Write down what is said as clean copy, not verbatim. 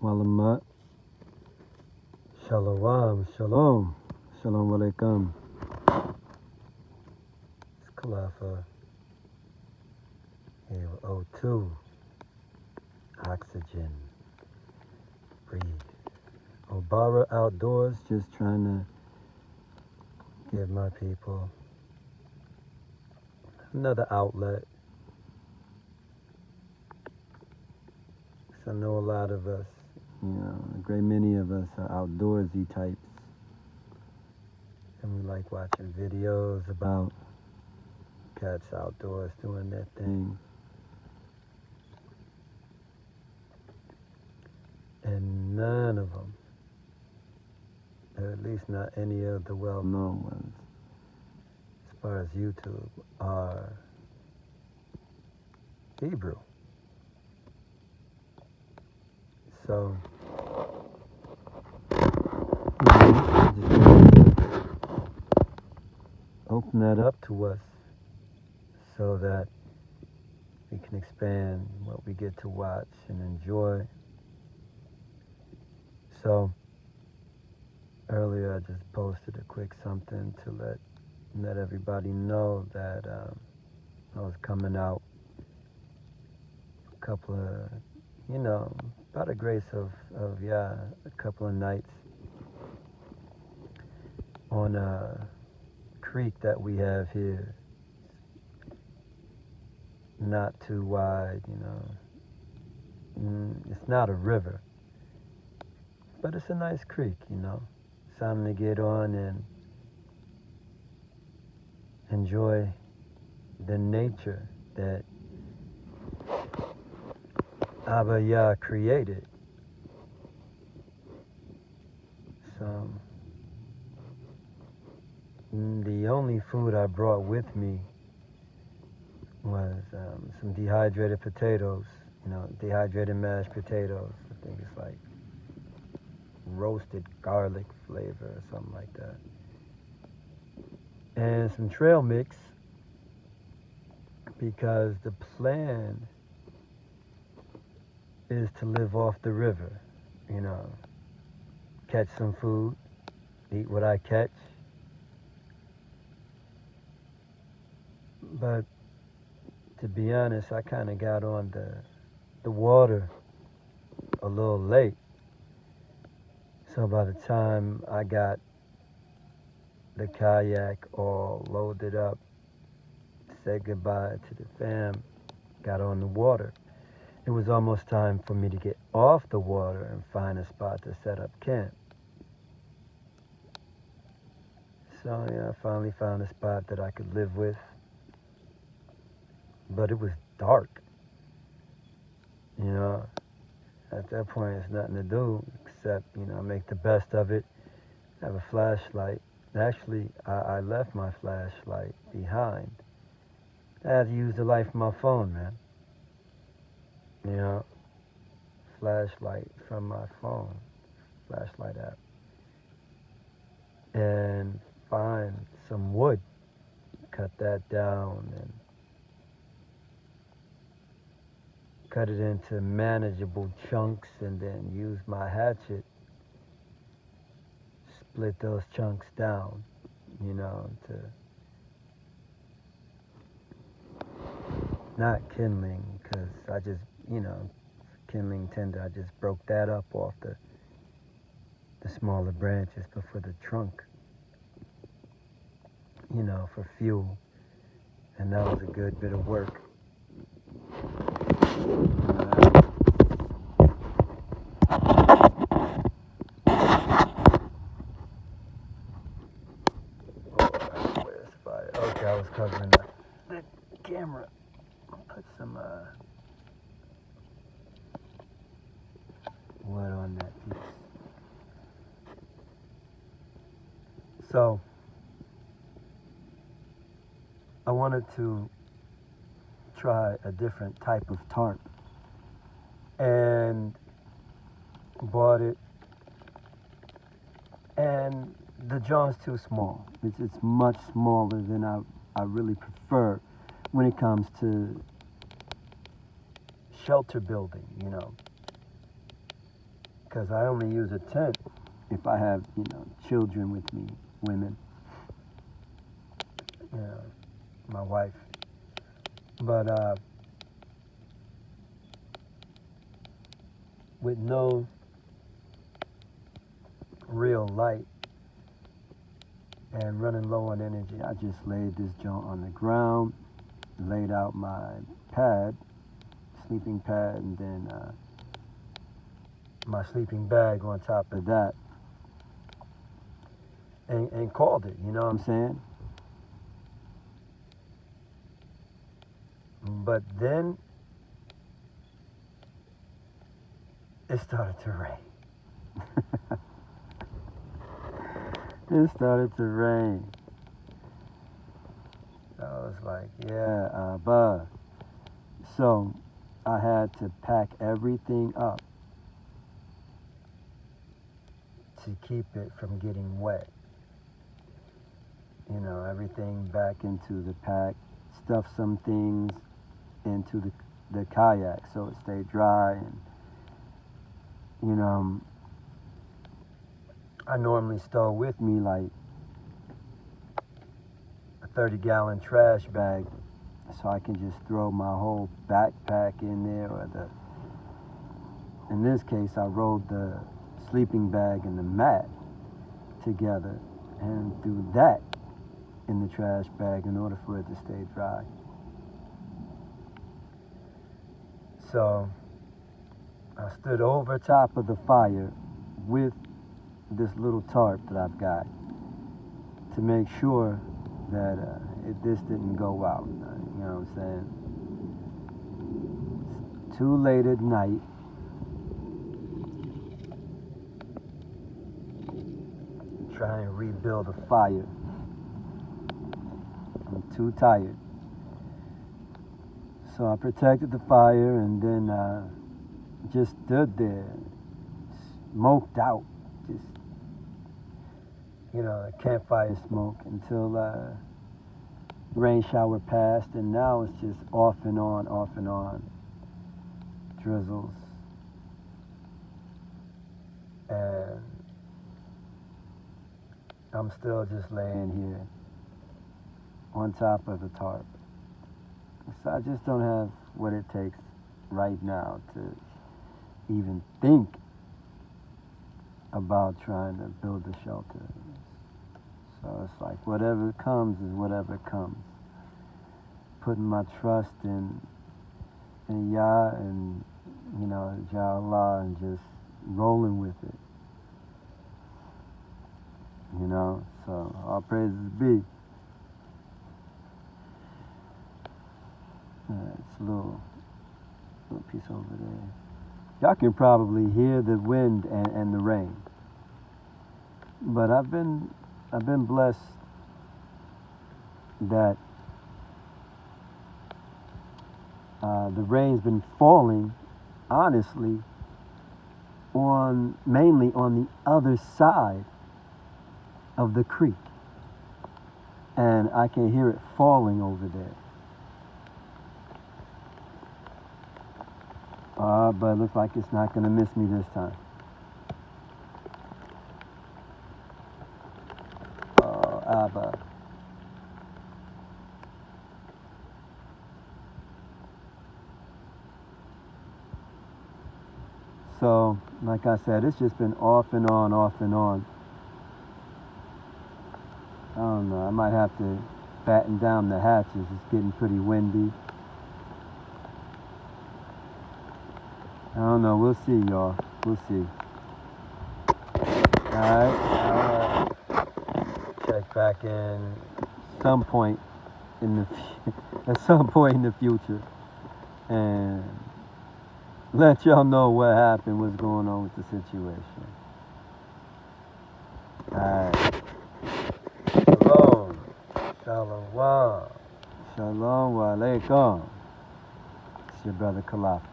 Walamat. Shalom. Shalom. Shalom alaikum. It's Khalifa here with O2. Oxygen. Breathe. Obara Outdoors, just trying to give my people another outlet. So I know a lot of us, a great many of us are outdoorsy types. And we like watching videos about cats outdoors doing their thing. And none of them, or at least not any of the well-known ones, as far as YouTube, are Hebrew. So, just open that up to us so that we can expand what we get to watch and enjoy. So, earlier I just posted a quick something to let everybody know that I was coming out a couple of, by the grace of a couple of nights on a creek that we have here. Not too wide, It's not a river, but it's a nice creek, Something to get on and enjoy the nature that Abba Yah created. So, the only food I brought with me was some dehydrated potatoes, dehydrated mashed potatoes. I think it's like roasted garlic flavor or something like that. And some trail mix, because the plan is to live off the river, catch some food, eat what I catch. But to be honest, I kind of got on the water a little late. So by the time I got the kayak all loaded up, said goodbye to the fam, got on the water, it was almost time for me to get off the water and find a spot to set up camp. So I finally found a spot that I could live with. But it was dark. At that point, it's nothing to do except, make the best of it, have a flashlight. Actually, I left my flashlight behind. I had to use the light from my phone, man. Flashlight from my phone, flashlight app. And find some wood, cut that down, and cut it into manageable chunks, and then use my hatchet, split those chunks down, to not kindling, because I just, kindling tinder, I just broke that up off the smaller branches, but for the trunk, for fuel, and that was a good bit of work. Okay, I was covering the camera. I'll put some wood on that piece. So, I wanted to try a different type of tarp, and bought it, and the jaw's too small. It's much smaller than I really prefer when it comes to shelter building, because I only use a tent if I have, children with me, women, my wife. But with no real light and running low on energy, I just laid this joint on the ground, laid out my pad, sleeping pad, and then my sleeping bag on top of that, and called it, you know what I'm saying? But then it started to rain. It started to rain. I was like, yeah, but so I had to pack everything up to keep it from getting wet. Everything back into the pack, stuff some things into the kayak so it stayed dry, and I normally stow with me like a 30-gallon trash bag so I can just throw my whole backpack in there, or in this case I rolled the sleeping bag and the mat together and threw that in the trash bag in order for it to stay dry. So I stood over top of the fire with this little tarp that I've got to make sure that this didn't go out. You know what I'm saying? It's too late at night. Try and rebuild a fire. I'm too tired. So I protected the fire and then just stood there, smoked out, just, the campfire smoke until rain shower passed, and now it's just off and on, drizzles. And I'm still just laying here on top of the tarp. So I just don't have what it takes right now to even think about trying to build a shelter. So it's like whatever comes is whatever comes. Putting my trust in Yah and, Jah Allah, and just rolling with it. So all praises be. It's a little piece over there. Y'all can probably hear the wind and the rain. But I've been blessed that the rain's been falling, honestly, mainly on the other side of the creek. And I can hear it falling over there. But it looks like it's not going to miss me this time. Abba. So, like I said, it's just been off and on. I don't know, I might have to batten down the hatches. It's getting pretty windy. I don't know, we'll see, y'all. We'll see. Alright. Check back in some point at some point in the future, and let y'all know what happened, what's going on with the situation. Alright. Shalom. Shalom wa alaikum. It's your brother Khalifa.